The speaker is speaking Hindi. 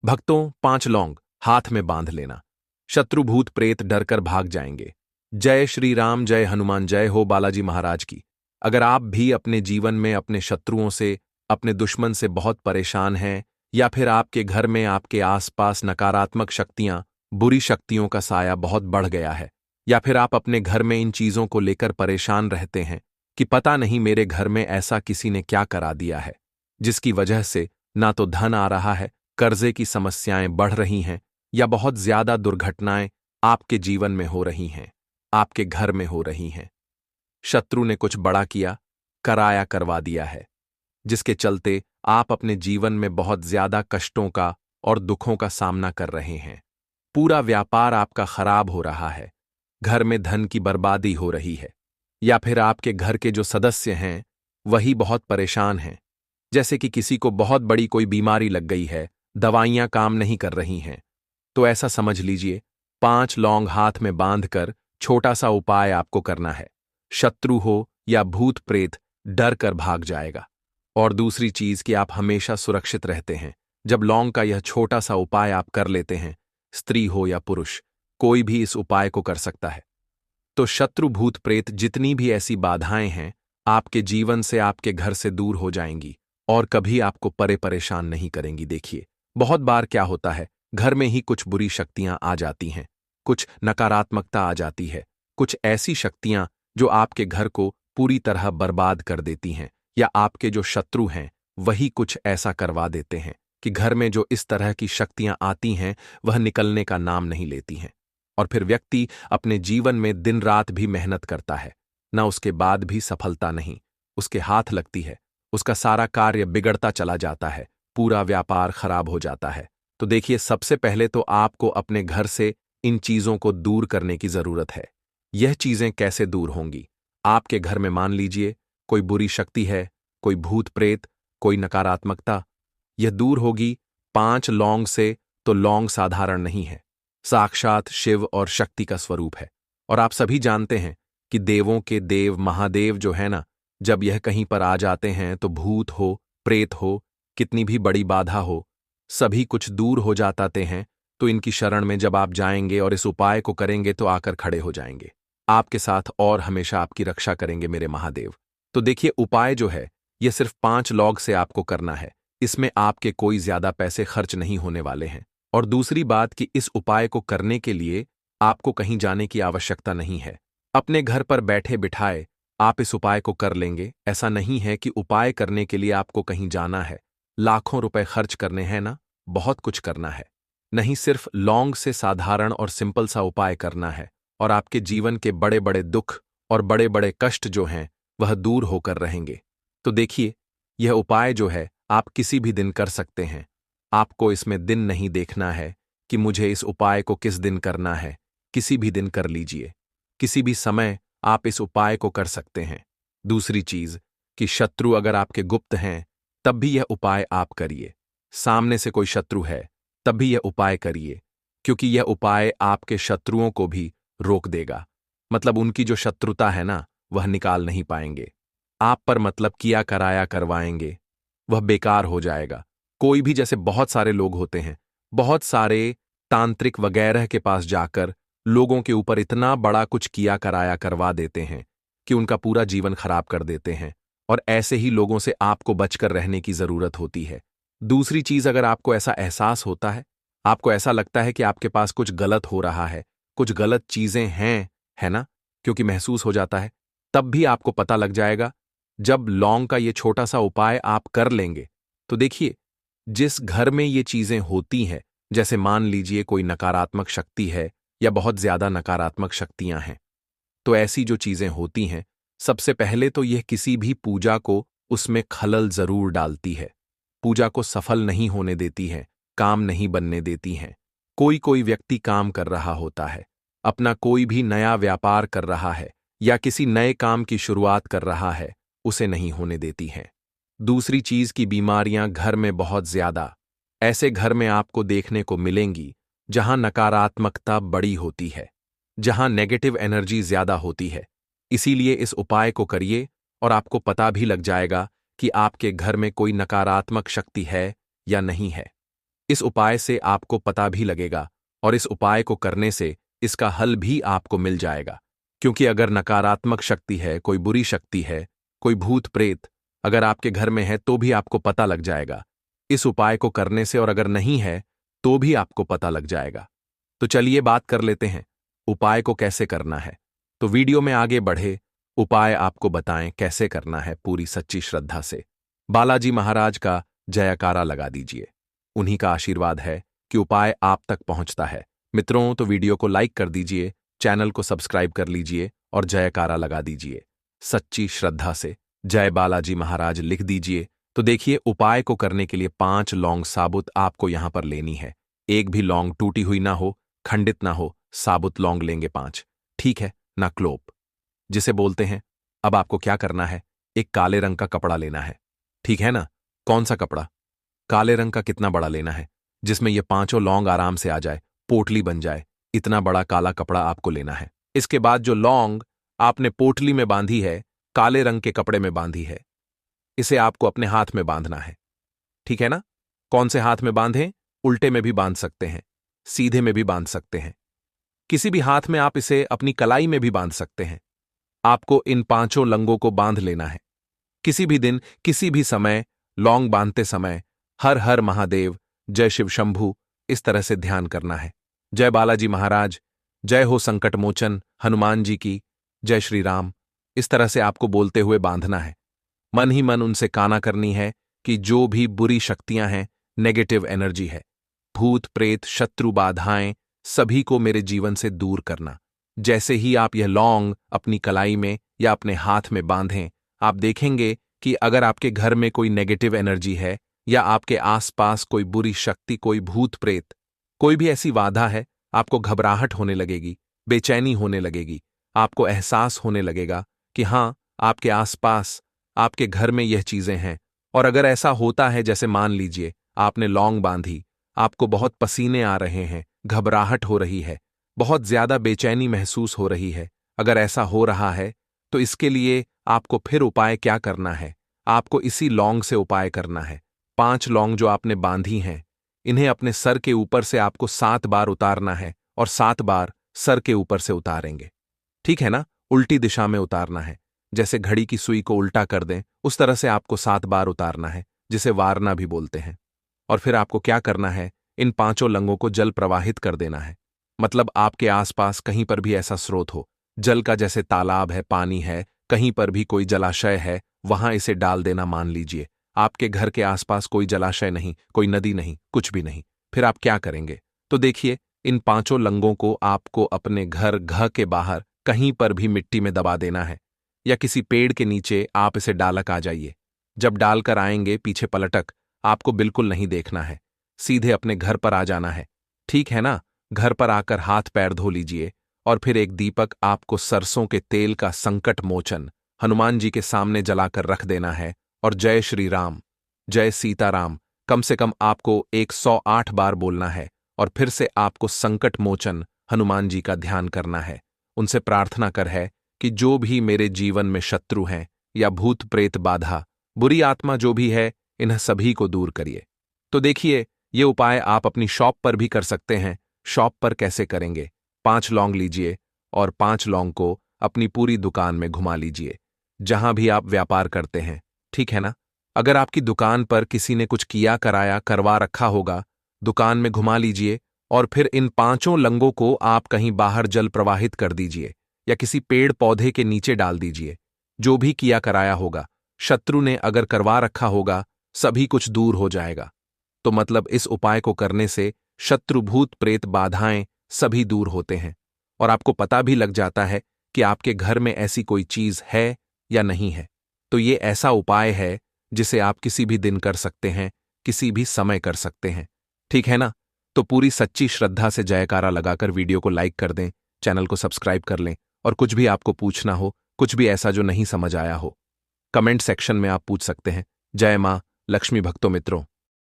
भक्तों, 5 लौंग हाथ में बांध लेना। शत्रु भूत प्रेत डरकर भाग जाएंगे। जय श्री राम, जय हनुमान, जय हो बालाजी महाराज की। अगर आप भी अपने जीवन में अपने शत्रुओं से, अपने दुश्मन से बहुत परेशान हैं, या फिर आपके घर में आपके आसपास नकारात्मक शक्तियां, बुरी शक्तियों का साया बहुत बढ़ गया है, या फिर आप अपने घर में इन चीजों को लेकर परेशान रहते हैं कि पता नहीं मेरे घर में ऐसा किसी ने क्या करा दिया है, जिसकी वजह से ना तो धन आ रहा है, कर्जे की समस्याएं बढ़ रही हैं, या बहुत ज्यादा दुर्घटनाएं आपके जीवन में हो रही हैं, आपके घर में हो रही हैं। शत्रु ने कुछ बड़ा किया, कराया करवा दिया है, जिसके चलते आप अपने जीवन में बहुत ज्यादा कष्टों का और दुखों का सामना कर रहे हैं। पूरा व्यापार आपका खराब हो रहा है, घर में धन की बर्बादी हो रही है, या फिर आपके घर के जो सदस्य हैं वही बहुत परेशान हैं, जैसे कि किसी को बहुत बड़ी कोई बीमारी लग गई है, दवाइयां काम नहीं कर रही हैं। तो ऐसा समझ लीजिए, 5 लौंग हाथ में बांधकर छोटा सा उपाय आपको करना है। शत्रु हो या भूत प्रेत डर कर भाग जाएगा। और दूसरी चीज कि आप हमेशा सुरक्षित रहते हैं जब लौंग का यह छोटा सा उपाय आप कर लेते हैं। स्त्री हो या पुरुष, कोई भी इस उपाय को कर सकता है। तो शत्रु भूत प्रेत जितनी भी ऐसी बाधाएं हैं, आपके जीवन से, आपके घर से दूर हो जाएंगी और कभी आपको परेशान नहीं करेंगी। देखिए, बहुत बार क्या होता है, घर में ही कुछ बुरी शक्तियां आ जाती हैं, कुछ नकारात्मकता आ जाती है, कुछ ऐसी शक्तियां जो आपके घर को पूरी तरह बर्बाद कर देती हैं, या आपके जो शत्रु हैं वही कुछ ऐसा करवा देते हैं कि घर में जो इस तरह की शक्तियां आती हैं वह निकलने का नाम नहीं लेती हैं। और फिर व्यक्ति अपने जीवन में दिन रात भी मेहनत करता है, ना उसके बाद भी सफलता नहीं उसके हाथ लगती है, उसका सारा कार्य बिगड़ता चला जाता है, पूरा व्यापार खराब हो जाता है। तो देखिए, सबसे पहले तो आपको अपने घर से इन चीजों को दूर करने की जरूरत है। यह चीजें कैसे दूर होंगी? आपके घर में मान लीजिए कोई बुरी शक्ति है, कोई भूत प्रेत, कोई नकारात्मकता, यह दूर होगी 5 लौंग से। तो लौंग साधारण नहीं है, साक्षात शिव और शक्ति का स्वरूप है। और आप सभी जानते हैं कि देवों के देव महादेव जो है ना, जब यह कहीं पर आ जाते हैं तो भूत हो, प्रेत हो, कितनी भी बड़ी बाधा हो, सभी कुछ दूर हो जाते हैं। तो इनकी शरण में जब आप जाएंगे और इस उपाय को करेंगे तो आकर खड़े हो जाएंगे आपके साथ और हमेशा आपकी रक्षा करेंगे मेरे महादेव। तो देखिए, उपाय जो है यह सिर्फ 5 लौंग से आपको करना है। इसमें आपके कोई ज्यादा पैसे खर्च नहीं होने वाले हैं। और दूसरी बात कि इस उपाय को करने के लिए आपको कहीं जाने की आवश्यकता नहीं है। अपने घर पर बैठे बिठाए आप इस उपाय को कर लेंगे। ऐसा नहीं है कि उपाय करने के लिए आपको कहीं जाना है, लाखों रुपए खर्च करने हैं ना, बहुत कुछ करना है नहीं, सिर्फ लौंग से साधारण और सिंपल सा उपाय करना है और आपके जीवन के बड़े बड़े दुख और बड़े बड़े कष्ट जो हैं वह दूर होकर रहेंगे। तो देखिए, यह उपाय जो है आप किसी भी दिन कर सकते हैं। आपको इसमें दिन नहीं देखना है कि मुझे इस उपाय को किस दिन करना है, किसी भी दिन कर लीजिए, किसी भी समय आप इस उपाय को कर सकते हैं। दूसरी चीज कि शत्रु अगर आपके गुप्त हैं तब भी यह उपाय आप करिए। सामने से कोई शत्रु है तब भी यह उपाय करिए, क्योंकि यह उपाय आपके शत्रुओं को भी रोक देगा। मतलब उनकी जो शत्रुता है ना, वह निकाल नहीं पाएंगे। आप पर मतलब किया कराया करवाएंगे, वह बेकार हो जाएगा। कोई भी, जैसे बहुत सारे लोग होते हैं, बहुत सारे तांत्रिक वगैरह के पास जाकर लोगों के ऊपर इतना बड़ा कुछ किया कराया करवा देते हैं कि उनका पूरा जीवन खराब कर देते हैं। और ऐसे ही लोगों से आपको बचकर रहने की जरूरत होती है। दूसरी चीज, अगर आपको ऐसा एहसास होता है, आपको ऐसा लगता है कि आपके पास कुछ गलत हो रहा है, कुछ गलत चीजें हैं, है ना, क्योंकि महसूस हो जाता है, तब भी आपको पता लग जाएगा। जब लौंग का ये छोटा सा उपाय आप कर लेंगे तो देखिए, जिस घर में ये चीजें होती हैं, जैसे मान लीजिए कोई नकारात्मक शक्ति है या बहुत ज्यादा नकारात्मक शक्तियां हैं, तो ऐसी जो चीजें होती हैं, सबसे पहले तो यह किसी भी पूजा को उसमें खलल जरूर डालती है, पूजा को सफल नहीं होने देती है, काम नहीं बनने देती हैं। कोई कोई व्यक्ति काम कर रहा होता है, अपना कोई भी नया व्यापार कर रहा है या किसी नए काम की शुरुआत कर रहा है, उसे नहीं होने देती हैं। दूसरी चीज की बीमारियां घर में बहुत ज्यादा, ऐसे घर में आपको देखने को मिलेंगी जहां नकारात्मकता बड़ी होती है, जहां नेगेटिव एनर्जी ज्यादा होती है। इसीलिए इस उपाय को करिए और आपको पता भी लग जाएगा कि आपके घर में कोई नकारात्मक शक्ति है या नहीं है। इस उपाय से आपको पता भी लगेगा और इस उपाय को करने से इसका हल भी आपको मिल जाएगा। क्योंकि अगर नकारात्मक शक्ति है, कोई बुरी शक्ति है, कोई भूत प्रेत अगर आपके घर में है तो भी आपको पता लग जाएगा इस उपाय को करने से, और अगर नहीं है तो भी आपको पता लग जाएगा। तो चलिए बात कर लेते हैं उपाय को कैसे करना है। तो वीडियो में आगे बढ़े उपाय आपको बताएं कैसे करना है पूरी सच्ची श्रद्धा से। बालाजी महाराज का जयकारा लगा दीजिए, उन्हीं का आशीर्वाद है कि उपाय आप तक पहुंचता है। मित्रों, तो वीडियो को लाइक कर दीजिए, चैनल को सब्सक्राइब कर लीजिए और जयकारा लगा दीजिए। सच्ची श्रद्धा से जय बालाजी महाराज लिख दीजिए। तो देखिए, उपाय को करने के लिए 5 लौंग साबुत आपको यहां पर लेनी है। एक भी लौंग टूटी हुई ना हो, खंडित ना हो, साबुत लौंग लेंगे 5, ठीक है ना, क्लोप जिसे बोलते हैं। अब आपको क्या करना है, एक काले रंग का कपड़ा लेना है, ठीक है ना। कौन सा कपड़ा? काले रंग का। कितना बड़ा लेना है जिसमें ये 5 लौंग आराम से आ जाए, पोटली बन जाए, इतना बड़ा काला कपड़ा आपको लेना है। इसके बाद जो लौंग आपने पोटली में बांधी है, काले रंग के कपड़े में बांधी है, इसे आपको अपने हाथ में बांधना है, ठीक है ना। कौन से हाथ में बांधें? उल्टे में भी बांध सकते हैं, सीधे में भी बांध सकते हैं, किसी भी हाथ में आप इसे अपनी कलाई में भी बांध सकते हैं। आपको इन 5 लंगों को बांध लेना है। किसी भी दिन, किसी भी समय लौंग बांधते समय हर हर महादेव, जय शिव शंभू, इस तरह से ध्यान करना है। जय बालाजी महाराज, जय हो संकट मोचन हनुमान जी की, जय श्री राम, इस तरह से आपको बोलते हुए बांधना है। मन ही मन उनसे काना करनी है कि जो भी बुरी शक्तियां हैं, नेगेटिव एनर्जी है, भूत प्रेत शत्रु बाधाएं, सभी को मेरे जीवन से दूर करना। जैसे ही आप यह लौंग अपनी कलाई में या अपने हाथ में बांधें, आप देखेंगे कि अगर आपके घर में कोई नेगेटिव एनर्जी है या आपके आसपास कोई बुरी शक्ति, कोई भूत प्रेत, कोई भी ऐसी बाधा है, आपको घबराहट होने लगेगी, बेचैनी होने लगेगी, आपको एहसास होने लगेगा कि हां, आपके आसपास, आपके घर में यह चीजें हैं। और अगर ऐसा होता है, जैसे मान लीजिए आपने लौंग बांधी, आपको बहुत पसीने आ रहे हैं, घबराहट हो रही है, बहुत ज्यादा बेचैनी महसूस हो रही है, अगर ऐसा हो रहा है तो इसके लिए आपको फिर उपाय क्या करना है? आपको इसी लौंग से उपाय करना है। 5 लौंग जो आपने बांधी हैं, इन्हें अपने सर के ऊपर से आपको 7 बार उतारना है और 7 बार सर के ऊपर से उतारेंगे, ठीक है ना। उल्टी दिशा में उतारना है, जैसे घड़ी की सुई को उल्टा कर दें उस तरह से आपको 7 बार उतारना है, जिसे वारना भी बोलते हैं। और फिर आपको क्या करना है, इन 5 लंगों को जल प्रवाहित कर देना है। मतलब आपके आसपास कहीं पर भी ऐसा स्रोत हो जल का, जैसे तालाब है, पानी है, कहीं पर भी कोई जलाशय है, वहां इसे डाल देना। मान लीजिए आपके घर के आसपास कोई जलाशय नहीं, कोई नदी नहीं, कुछ भी नहीं, फिर आप क्या करेंगे? तो देखिए, इन 5 लंगों को आपको अपने घर के बाहर कहीं पर भी मिट्टी में दबा देना है, या किसी पेड़ के नीचे आप इसे डालक आ जाइए। जब डालकर आएंगे, पीछे पलटक आपको बिल्कुल नहीं देखना है, सीधे अपने घर पर आ जाना है, ठीक है ना। घर पर आकर हाथ पैर धो लीजिए और फिर एक दीपक आपको सरसों के तेल का संकट मोचन हनुमान जी के सामने जलाकर रख देना है और जय श्री राम, जय सीताराम कम से कम आपको 108 बार बोलना है। और फिर से आपको संकट मोचन हनुमान जी का ध्यान करना है, उनसे प्रार्थना कर है कि जो भी मेरे जीवन में शत्रु हैं या भूत प्रेत बाधा, बुरी आत्मा जो भी है, इन्हें सभी को दूर करिए। तो देखिए, ये उपाय आप अपनी शॉप पर भी कर सकते हैं। शॉप पर कैसे करेंगे? 5 लौंग लीजिए और 5 लौंग को अपनी पूरी दुकान में घुमा लीजिए, जहां भी आप व्यापार करते हैं, ठीक है ना। अगर आपकी दुकान पर किसी ने कुछ किया कराया करवा रखा होगा, दुकान में घुमा लीजिए और फिर इन 5 लंगों को आप कहीं बाहर जल प्रवाहित कर दीजिए या किसी पेड़ पौधे के नीचे डाल दीजिए। जो भी किया कराया होगा, शत्रु ने अगर करवा रखा होगा, सभी कुछ दूर हो जाएगा। तो मतलब इस उपाय को करने से शत्रु भूत प्रेत बाधाएं सभी दूर होते हैं और आपको पता भी लग जाता है कि आपके घर में ऐसी कोई चीज है या नहीं है। तो ये ऐसा उपाय है जिसे आप किसी भी दिन कर सकते हैं, किसी भी समय कर सकते हैं, ठीक है ना। तो पूरी सच्ची श्रद्धा से जयकारा लगाकर वीडियो को लाइक कर दें, चैनल को सब्सक्राइब कर लें और कुछ भी आपको पूछना हो, कुछ भी ऐसा जो नहीं समझ आया हो, कमेंट सेक्शन में आप पूछ सकते हैं। जय मां लक्ष्मी भक्तों मित्रों।